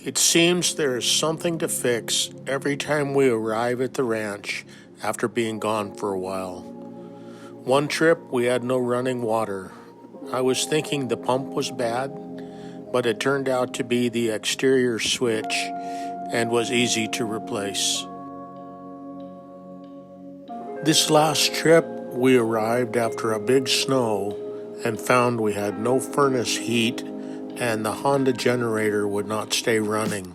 It seems there is something to fix every time we arrive at the ranch after being gone for a while. One trip we had no running water. I was thinking the pump was bad, but it turned out to be the exterior switch and was easy to replace. This last trip, we arrived after a big snow and found we had no furnace heat and the Honda generator would not stay running.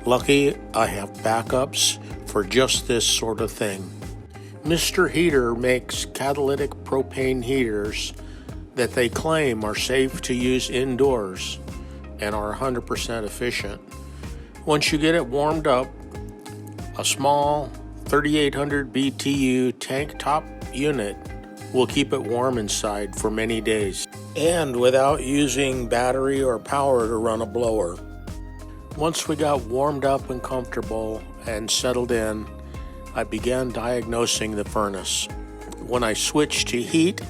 Lucky I have backups for just this sort of thing. Mr. Heater makes catalytic propane heaters that they claim are safe to use indoors and are 100% efficient. Once you get it warmed up, a small 3800 BTU tank top unit will keep it warm inside for many days, and without using battery or power to run a blower. Once we got warmed up and comfortable and settled in, I began diagnosing the furnace. When I switched to heat,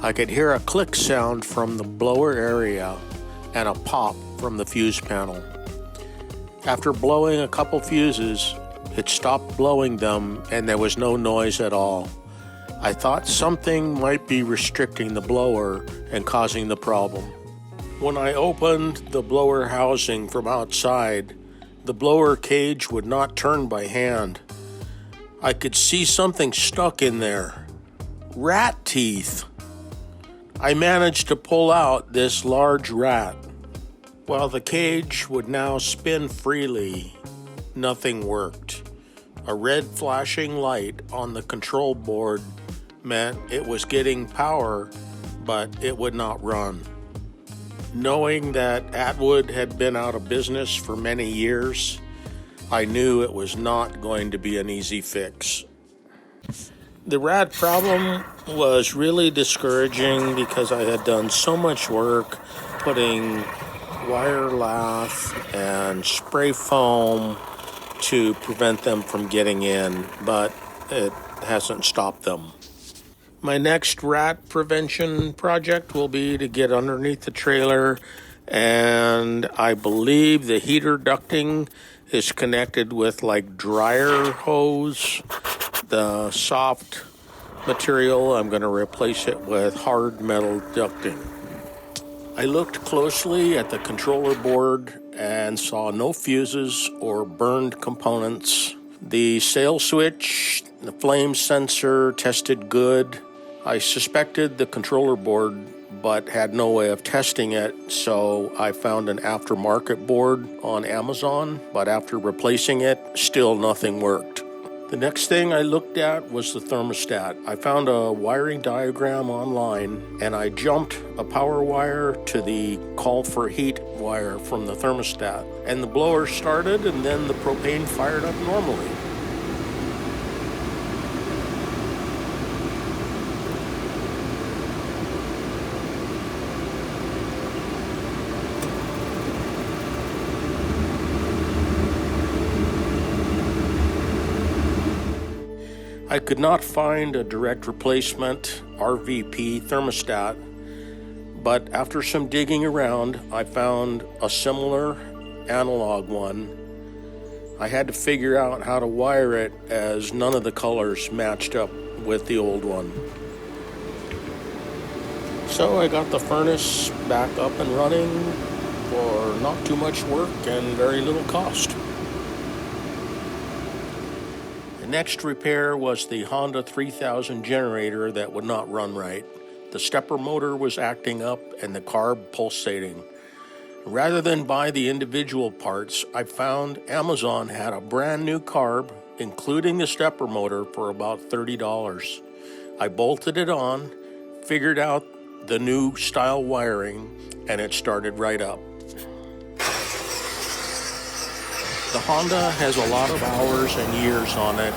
I could hear a click sound from the blower area and a pop from the fuse panel. After blowing a couple fuses, it stopped blowing them and there was no noise at all. I thought something might be restricting the blower and causing the problem. When I opened the blower housing from outside, the blower cage would not turn by hand. I could see something stuck in there. Rat teeth. I managed to pull out this large rat. While the cage would now spin freely, nothing worked. A red flashing light on the control board meant it was getting power, but it would not run. Knowing that Atwood had been out of business for many years, I knew it was not going to be an easy fix. The rat problem was really discouraging because I had done so much work putting wire lath and spray foam to prevent them from getting in, but it hasn't stopped them. My next rat prevention project will be to get underneath the trailer, and I believe the heater ducting is connected with like dryer hose. The soft material, I'm going to replace it with hard metal ducting. I looked closely at the controller board and saw no fuses or burned components. The sail switch, the flame sensor tested good. I suspected the controller board, but had no way of testing it, so I found an aftermarket board on Amazon, but after replacing it, still nothing worked. The next thing I looked at was the thermostat. I found a wiring diagram online, and I jumped a power wire to the call for heat wire from the thermostat, and the blower started, and then the propane fired up normally. I could not find a direct replacement RVP thermostat, but after some digging around, I found a similar analog one. I had to figure out how to wire it as none of the colors matched up with the old one. So I got the furnace back up and running for not too much work and very little cost. Next repair was the Honda 3000 generator that would not run right. The stepper motor was acting up and the carb pulsating. Rather than buy the individual parts, I found Amazon had a brand new carb, including the stepper motor, for about $30. I bolted it on, figured out the new style wiring, and it started right up. The Honda has a lot of hours and years on it,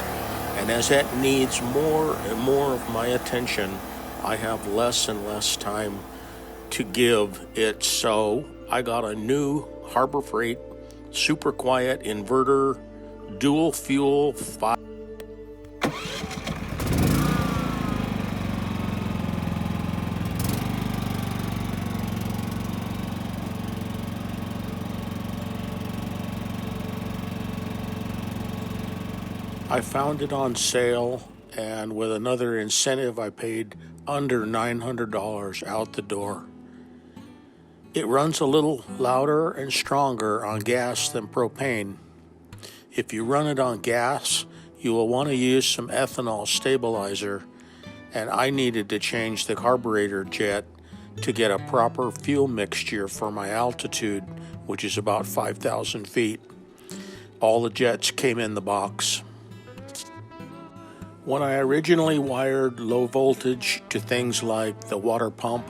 and as it needs more and more of my attention, I have less and less time to give it. So I got a new Harbor Freight super quiet inverter, dual fuel 5. I found it on sale, and with another incentive, I paid under $900 out the door. It runs a little louder and stronger on gas than propane. If you run it on gas, you will want to use some ethanol stabilizer, and I needed to change the carburetor jet to get a proper fuel mixture for my altitude, which is about 5,000 feet. All the jets came in the box. When I originally wired low voltage to things like the water pump,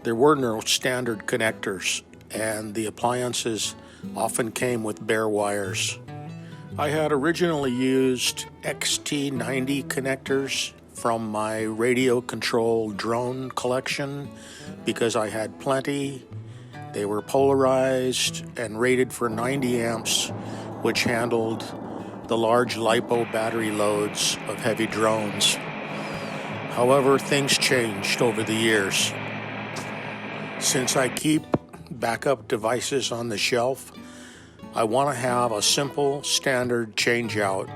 there were no standard connectors, and the appliances often came with bare wires. I had originally used XT90 connectors from my radio-controlled drone collection because I had plenty. They were polarized and rated for 90 amps, which handled the large LiPo battery loads of heavy drones. However, things changed over the years. Since I keep backup devices on the shelf, I want to have a simple standard changeout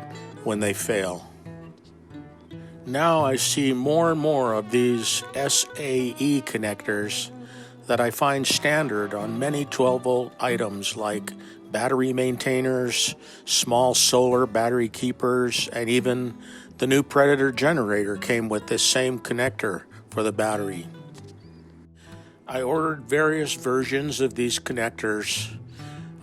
when they fail. Now I see more and more of these SAE connectors that I find standard on many 12-volt items like battery maintainers, small solar battery keepers, and even the new Predator generator came with this same connector for the battery. I ordered various versions of these connectors.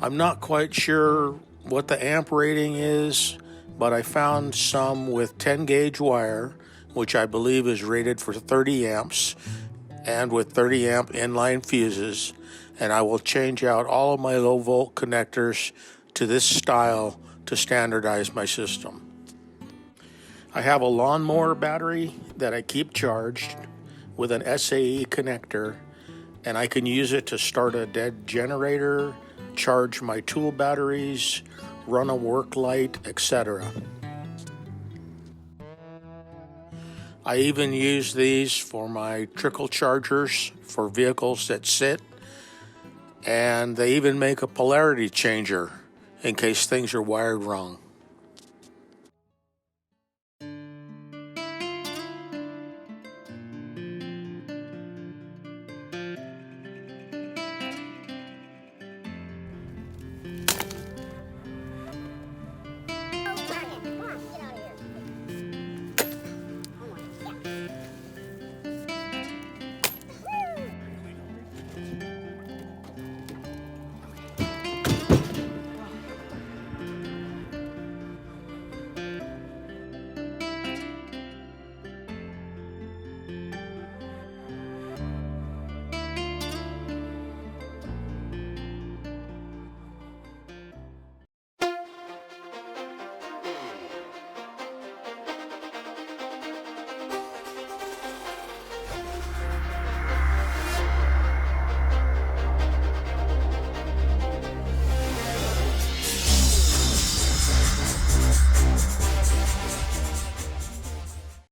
I'm not quite sure what the amp rating is, but I found some with 10 gauge wire, which I believe is rated for 30 amps, and with 30 amp inline fuses, and I will change out all of my low volt connectors to this style to standardize my system. I have a lawnmower battery that I keep charged with an SAE connector, and I can use it to start a dead generator, charge my tool batteries, run a work light, etc. I even use these for my trickle chargers for vehicles that sit, and they even make a polarity changer in case things are wired wrong.